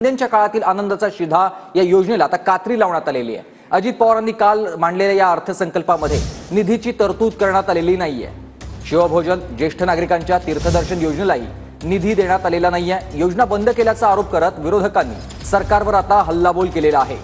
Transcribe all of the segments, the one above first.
शिंदेच्या काळातील आनंदाचा शिधा या योजनेला आता कात्री लावण्यात आलेली आहे। अजित पवारांनी काल मांडलेल्या या अर्थसंकल्पामध्ये निधीची तरतूद करण्यात आलेली नाहीये। शिवभोजन ज्येष्ठ नागरिकांच्या तीर्थदर्शन योजनेलाही निधी देण्यात आलेला नाहीये। योजना बंद केल्याचा आरोप करत विरोधकांनी सरकारवर आता हल्लाबोल केलेला आहे।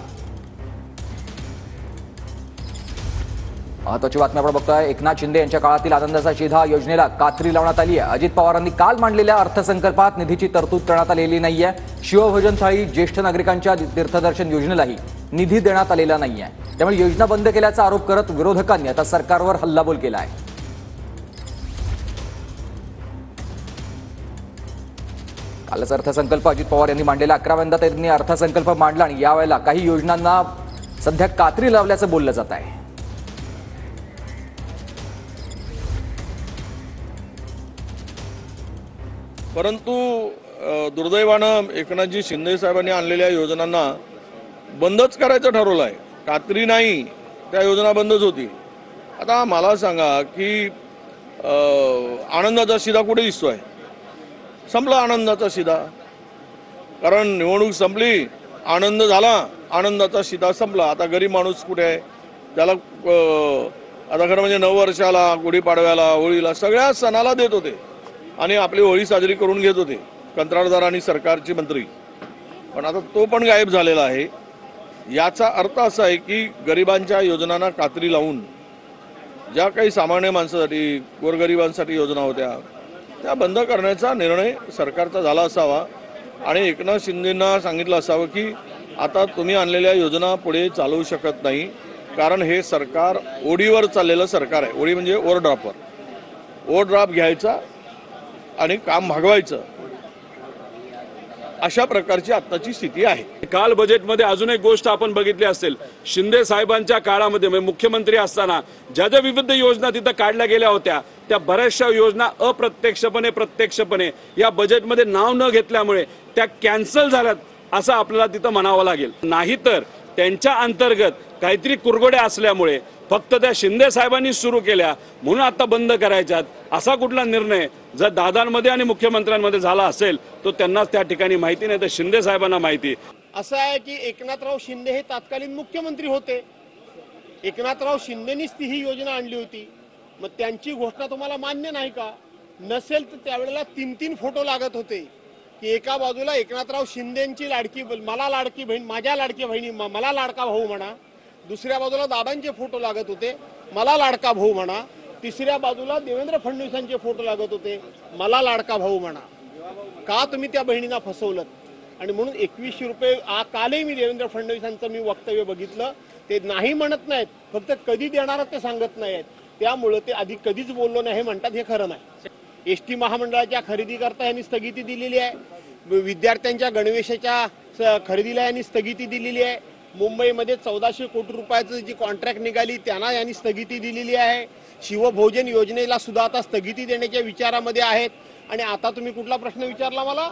महत्त्वाची बातमी आपण बघतोय। एकनाथ शिंदे यांच्या काळातील आनंदाचा शिधा योजनेला कात्री लावण्यात आली आहे। अजित पवारांनी काल मांडलेल्या अर्थसंकल्पात निधीची तरतूद करण्यात आलेली नाहीये। शिवभोजन थाळी ज्येष्ठ नागरिकांच्या तीर्थदर्शन योजनेलाही निधी देण्यात आलेला नाहीये। त्यामुळे योजना बंद केल्याचा आरोप करत विरोधकांनी आता सरकारवर हल्लाबोल केला आहे। कालच अर्थसंकल्प अजित पवार यांनी मांडलेला 11व्यांदा त्यांनी अर्थसंकल्प मांडला आणि यावेळेला काही योजनांना सध्या कात्री लावल्याचं बोललं जात आहे। परंतु दुर्दैवानं एकनाथजी शिंदे साहेबांनी आणलेल्या योजनांना बंदच करायचं ठरवलं आहे। कात्री नाही, त्या योजना बंदच होती। आता मला सांगा की आनंदाचा शिधा कुठे दिसतोय? संपला आनंदाचा शिधा, कारण निवडणूक संपली, आनंद झाला, आनंदाचा शिधा संपला। आता गरीब माणूस कुठे आहे? त्याला आता खरं म्हणजे नववर्षाला, गुढीपाडव्याला, होळीला सगळ्या सणाला देत होते आणि आपली होळी साजरी करून घेत होते कंत्राटदार आणि सरकारचे मंत्री। पण आता तो पण गायब झालेला आहे। याचा अर्थ असा आहे की गरिबांच्या योजनांना कात्री लावून ज्या काही सामान्य माणसासाठी, गोरगरिबांसाठी योजना होत्या त्या बंद करण्याचा निर्णय सरकारचा झाला असावा आणि एकनाथ शिंदेंना सांगितलं असावं की आता तुम्ही आणलेल्या योजना पुढे चालवू शकत नाही, कारण हे सरकार ओढीवर चाललेलं सरकार आहे। ओढी म्हणजे ओव्हरड्राफ्टवर, ओव्हरड्राफ्ट घ्यायचा आणि काम भागवायचं, अशा प्रकारची आत्ताची स्थिती आहे। काल बजेटमध्ये अजून एक गोष्ट आपण बघितली असेल, शिंदे साहेबांच्या काळामध्ये म्हणजे मुख्यमंत्री असताना ज्या ज्या विविध योजना तिथं काढल्या गेल्या होत्या त्या बऱ्याचशा योजना अप्रत्यक्षपणे प्रत्यक्षपणे या बजेटमध्ये नाव न घेतल्यामुळे त्या कॅन्सल झाल्यात असं आपल्याला तिथं म्हणावं लागेल। नाहीतर त्यांच्या अंतर्गत काहीतरी कुरघोड्या असल्यामुळे फक्त त्या शिंदे साहेबांनी सुरू केल्या म्हणून आता बंद करायच्यात असा कुठला निर्णय जर दादांमध्ये आणि मुख्यमंत्र्यांमध्ये झाला असेल तो त्यांनाच त्या ठिकाणी माहिती नाही, तर शिंदे साहेबांना माहिती। असं आहे की एकनाथराव शिंदे हे तत्कालीन मुख्यमंत्री होते। एकनाथराव शिंदेनीच ती ही योजना आणली होती। मग त्यांची घोषणा तुम्हाला मान्य नाही का? नसेल तर त्यावेळेला 3-3 फोटो लागत होते की एका बाजूला एकनाथराव शिंदेची लाडकी, मला लाडकी बहीण, माझ्या लाडकी बहिणी, मला लाडका भाऊ म्हणा, दुसऱ्या बाजूला दादांचे फोटो लागत होते, मला लाडका भाऊ म्हणा, तिसऱ्या बाजूला देवेंद्र फडणवीसांचे फोटो लागत होते, मला लाडका भाऊ म्हणा। का तुम्ही त्या बहिणींना फसवलं? आणि म्हणून 2100 रुपये कालही मी देवेंद्र फडणवीसांचं मी वक्तव्य बघितलं, ते नाही म्हणत नाहीत, फक्त कधी देणार ते सांगत नाहीत। त्यामुळे ते आधी कधीच बोललो नाही हे म्हणतात, हे खरं नाही। एसटी महामंडळाच्या खरेदी करता यांनी स्थगिती दिलेली आहे। विद्यार्थ्यांच्या गणवेशाच्या खरेदीला यांनी स्थगिती दिलेली आहे। मुंबईमध्ये 1400 कोटी रुपयाची जी कॉन्ट्रॅक्ट निघाली त्यांना यांनी स्थगिती दिलेली आहे। शिवभोजन योजनेला सुद्धा आता स्थगिती देण्याच्या विचारामध्ये आहेत। आणि आता तुम्ही कुठला प्रश्न विचारला मला?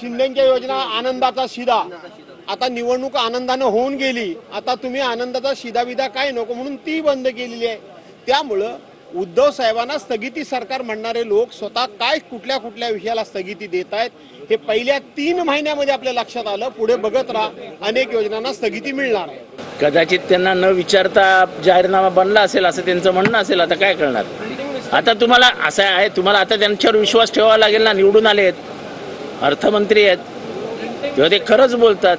शिंदेच्या योजना, आनंदाचा शिधा। आता निवडणूक आनंदानं होऊन गेली, आता तुम्ही आनंदाचा शिधा काय नको म्हणून ती बंद केलेली आहे। त्यामुळं उद्धव साहेबांना स्थगिती सरकार म्हणणारे लोक स्वतः काय कुठल्या कुठल्या विषयाला स्थगिती देत आहेत हे पहिल्या 3 महिन्यामध्ये आपल्या लक्षात आलं। पुढे बघत राहा, अनेक योजनांना स्थगिती मिळणार आहे। कदाचित त्यांना न विचारता जाहीरनामा बनला असेल असं त्यांचं म्हणणं असेल। आता काय करणार? आता तुम्हाला असं आहे, तुम्हाला आता त्यांच्यावर विश्वास ठेवावा लागेल ना। निवडून आले आहेत, अर्थमंत्री आहेत, तेव्हा ते खरंच बोलतात।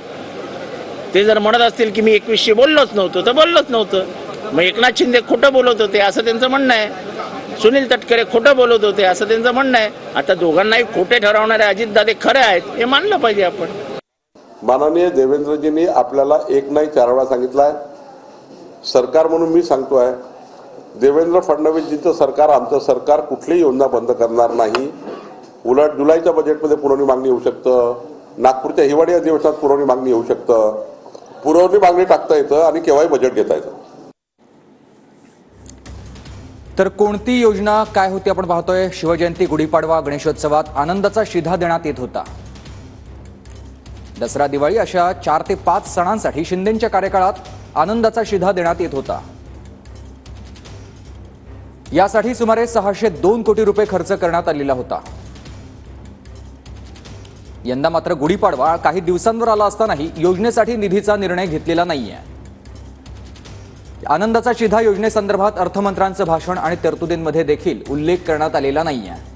ते जर म्हणत असतील की मी 2100 बोललोच नव्हतं तर बोललोच नव्हतं, मग एकनाथ शिंदे खोटं बोलत होते असं त्यांचं म्हणणं आहे, सुनील तटकरे खोटं बोलत होते असं त्यांचं म्हणणं आहे। आता दोघांनाही खोटे ठरवणारे अजितदादा खरे आहेत हे मानलं पाहिजे आपण। माननीय देवेंद्रजींनी आपल्याला एक नाही 4 वेळा सांगितलं आहे, सरकार म्हणून मी सांगतोय, देवेंद्र फडणवीसजींचं सरकार, आमचं सरकार कुठलीही योजना बंद करणार नाही। उलट जुलैच्या बजेटमध्ये पुरवणी मागणी येऊ शकतं, नागपूरच्या हिवाळी अधिवेशनात पुरवणी मागणी येऊ शकतं, पुरवणी मागणी टाकता येतं आणि केव्हाही बजेट घेता येतं। तर कोणती योजना काय होती आपण पाहतोय। शिवजयंती, गुढीपाडवा, गणेशोत्सवात आनंदाचा शिधा देण्यात येत होता। दसरा, दिवाळी अशा 4 ते 5 सणांसाठी शिंदेच्या कार्यकाळात आनंदाचा शिधा देण्यात येत होता। यासाठी सुमारे 602 कोटी रुपये खर्च करण्यात आलेला होता। यंदा मात्र गुढीपाडवा काही दिवसांवर आला असतानाही योजनेसाठी निधीचा निर्णय घेतलेला नाहीये. आनंदाचा शिधा योजनेसंदर्भात अर्थमंत्र्यांचं भाषण आणि तरतुदींमध्ये देखील उल्लेख करण्यात आलेला नाहीये.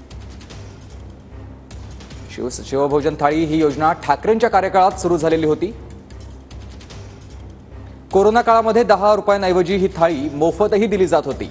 शिवभोजन थाळी ही योजना ठाकरेंच्या कार्यकाळात सुरू झालेली होती. कोरोना काळामध्ये 10 रुपयांऐवजी ही थाळी मोफतही दिली जात होती.